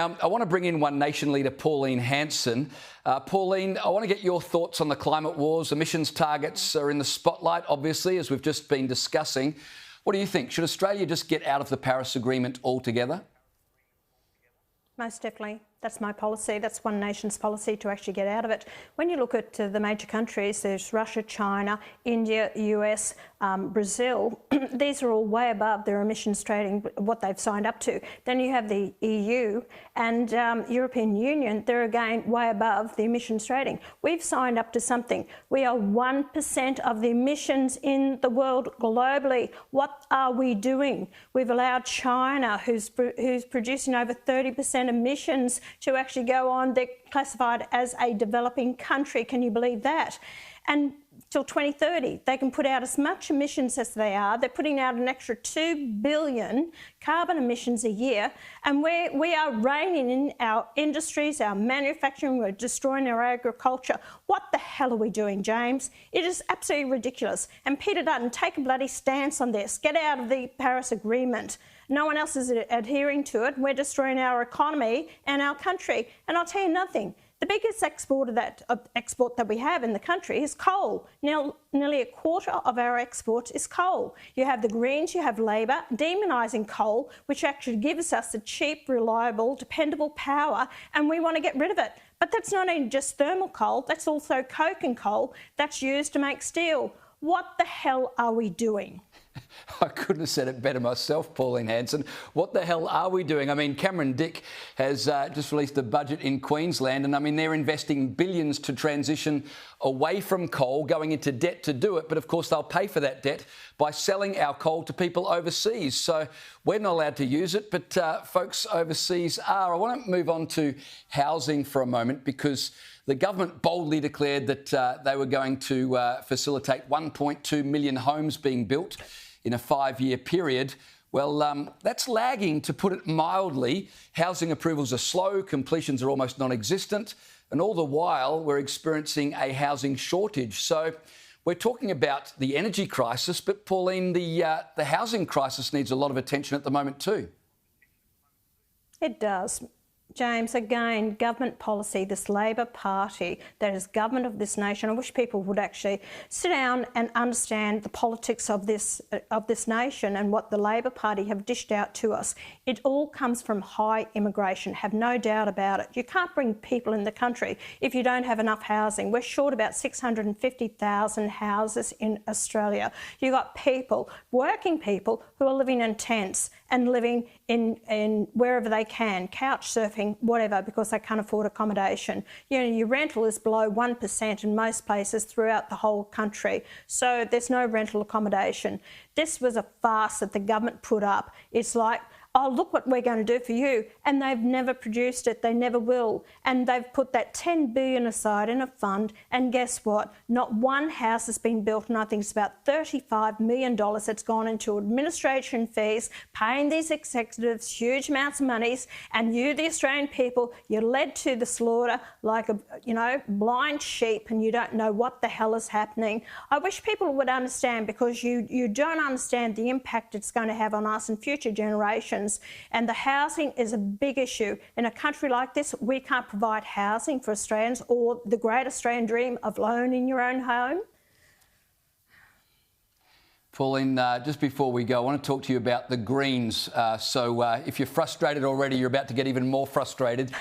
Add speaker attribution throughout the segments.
Speaker 1: I want to bring in one Nation Leader Pauline Hanson. Pauline, I want to get your thoughts on the climate wars. Emissions targets are in the spotlight, obviously, as we've just been discussing. What do you think? Should Australia just get out of the Paris Agreement altogether?
Speaker 2: Most definitely. That's my policy. That's one nation's policy, to actually get out of it. When you look at the major countries, there's Russia, China, India, US, Brazil. These are all way above their emissions trading, what they've signed up to. Then you have the EU and European Union. They're again way above the emissions trading. We've signed up to something. We are 1% of the emissions in the world globally. What are we doing? We've allowed China, who's producing over 30% emissions, to actually go on. They're classified as a developing country. Can you believe that? And till 2030, they can put out as much emissions as they are. They're putting out an extra 2 billion carbon emissions a year. And we are reining in our industries, our manufacturing. We're destroying our agriculture. What the hell are we doing, James? It is absolutely ridiculous. And Peter Dutton, take a bloody stance on this. Get out of the Paris Agreement. No one else is adhering to it. We're destroying our economy and our country. And I'll tell you nothing. The biggest export that we have in the country is coal. Now, nearly a quarter of our export is coal. You have the Greens, you have Labor demonising coal, which actually gives us the cheap, reliable, dependable power, and we want to get rid of it. But that's not only just thermal coal, that's also coking coal that's used to make steel. What the hell are we doing?
Speaker 1: I couldn't have said it better myself, Pauline Hanson. What the hell are we doing? I mean, Cameron Dick has just released a budget in Queensland, and I mean, they're investing billions to transition away from coal, going into debt to do it. But of course, they'll pay for that debt by selling our coal to people overseas. So we're not allowed to use it, but folks overseas are. I want to move on to housing for a moment, because the government boldly declared that they were going to facilitate 1.2 million homes being built in a 5-year period. Well, that's lagging, to put it mildly. Housing approvals are slow, completions are almost non-existent, and all the while we're experiencing a housing shortage. So we're talking about the energy crisis, but Pauline, the housing crisis needs a lot of attention at the moment too.
Speaker 2: It does. James, again, government policy, this Labor Party that is government of this nation. I wish people would actually sit down and understand the politics of this nation and what the Labor Party have dished out to us. It all comes from high immigration, have no doubt about it. You can't bring people in the country if you don't have enough housing. We're short about 650,000 houses in Australia. You've got people, working people, who are living in tents and living in wherever they can, couch surfing, whatever, because they can't afford accommodation. You know, your rental is below 1% in most places throughout the whole country. So there's no rental accommodation. This was a farce that the government put up. It's like, oh, look what we're going to do for you. And they've never produced it. They never will. And they've put that $10 billion aside in a fund. And guess what? Not one house has been built. And I think it's about $35 million that's gone into administration fees, paying these executives huge amounts of monies. And you, the Australian people, you're led to the slaughter like a, blind sheep, and you don't know what the hell is happening. I wish people would understand, because you don't understand the impact it's going to have on us and future generations. And the housing is a big issue. In a country like this, we can't provide housing for Australians, or the great Australian dream of owning your own home.
Speaker 1: Pauline, just before we go, I want to talk to you about the Greens. So if you're frustrated already, you're about to get even more frustrated.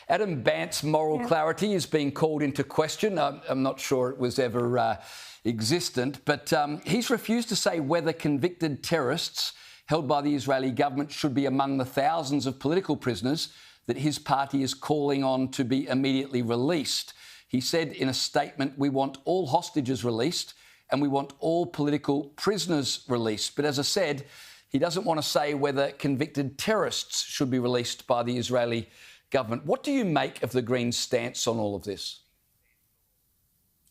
Speaker 1: Adam Bandt's moral clarity is being called into question. I'm not sure it was ever existent, but he's refused to say whether convicted terrorists held by the Israeli government should be among the thousands of political prisoners that his party is calling on to be immediately released. He said in a statement, "We want all hostages released and we want all political prisoners released." But as I said, he doesn't want to say whether convicted terrorists should be released by the Israeli government. What do you make of the Greens' stance on all of this?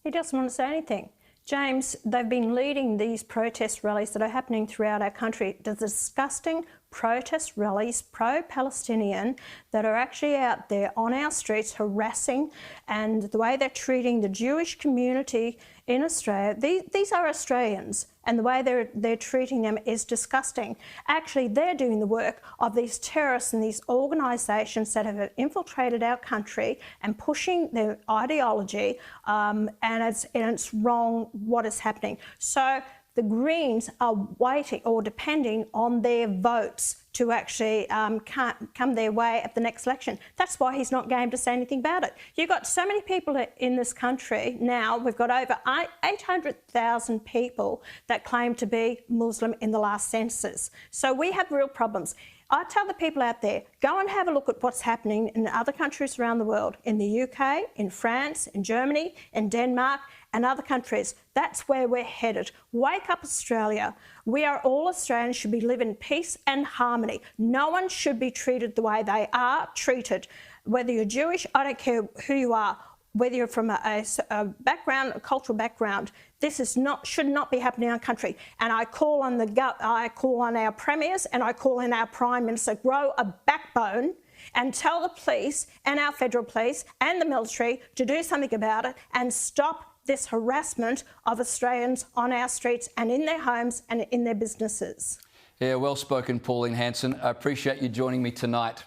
Speaker 2: He doesn't want to say anything. James, they've been leading these protest rallies that are happening throughout our country. The disgusting protest rallies, pro-Palestinian, that are actually out there on our streets harassing, and the way they're treating the Jewish community in Australia. These are Australians, and the way they're treating them is disgusting. Actually, they're doing the work of these terrorists and these organisations that have infiltrated our country and pushing their ideology, and it's wrong what is happening. So the Greens are waiting or depending on their votes to actually come their way at the next election. That's why he's not game to say anything about it. You've got so many people in this country now. We've got over 800,000 people that claim to be Muslim in the last census. So we have real problems. I tell the people out there, go and have a look at what's happening in other countries around the world, in the UK, in France, in Germany, in Denmark, and other countries. That's where we're headed. Wake up, Australia. We are all Australians, should be living in peace and harmony. No one should be treated the way they are treated. Whether you're Jewish, I don't care who you are, whether you're from a background, a cultural background, this should not be happening in our country. And I call on our premiers and I call on our Prime Minister, grow a backbone and tell the police and our federal police and the military to do something about it and stop this harassment of Australians on our streets and in their homes and in their businesses.
Speaker 1: Yeah, well spoken, Pauline Hanson. I appreciate you joining me tonight.